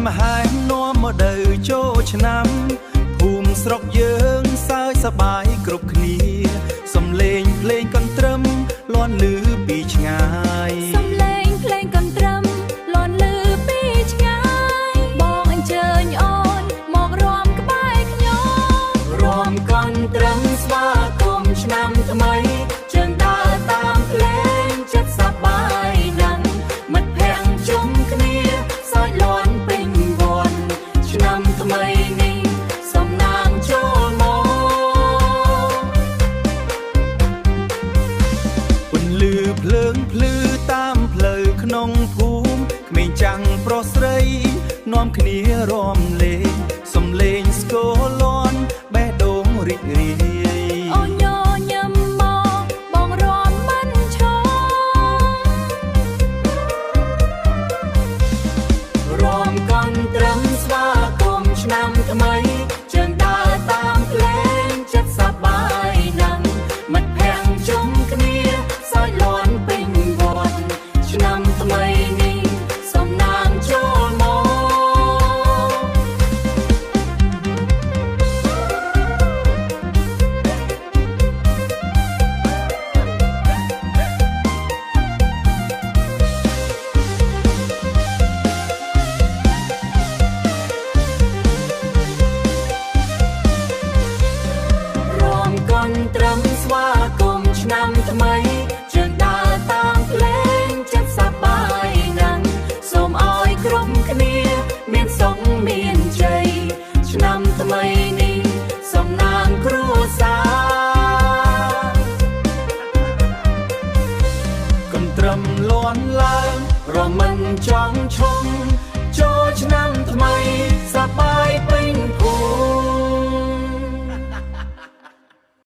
មហែងនាំមកដើចូលឆ្នាំភូមិស្រុកយើងសើចសប្បាយគ្រប់គ្នាសំឡេងភ្លេងកន្ទ្រឹមលាន់ឮពីឆ្ងាយសំឡេងភ្លេងកន្ទ្រឹមលាន់ឮពីឆ្ងាយបងអញ្ជើញអូនមករំក្បែរខ្ញុំរំកន្ទ្រឹមស្វាគមន៍ឆ្នាំថ្មីជើងដើរតាមភ្លេងចិត្តសប្បាយណាស់មិត្តភក្តិជុំគ្នាសើចលាន់ពេញវ័នឆ្នាំថ្មីនេះសំណាងចូលមកពន្លឺភ្លើងភ្លឺតាមផ្លូវក្នុងភូមិក្មេងចាំងប្រុសស្រីនាំគ្នារាំលេងសំឡេងស្គរលាន់បេះដូងរីករាយអូនញញឹមមកបងរាំមិនឈររាំកន្ទ្រឹមស្វាគមន៍ឆ្នាំថ្មីជើងដើរតាមភ្លេងចិត្តសប្បាយណាស់មិត្តភក្តិជុំគ្នាសើចលាន់ពេញវ័នឆ្នាំថ្មីនេះសំណាងចូលមករំកន្ទ្រឹមស្វាគមន៍ឆ្នាំថ្មីជើងដើរតាមភ្លេងចិត្តសប្បាយណាស់សូមឲ្យគ្រប់គ្នាមានសុខមានជ័យឆ្នាំថ្មីនេះសំណាងគ្រួសារកន្ទ្រឹមលាន់ឡើងរមិនចង់ឈប់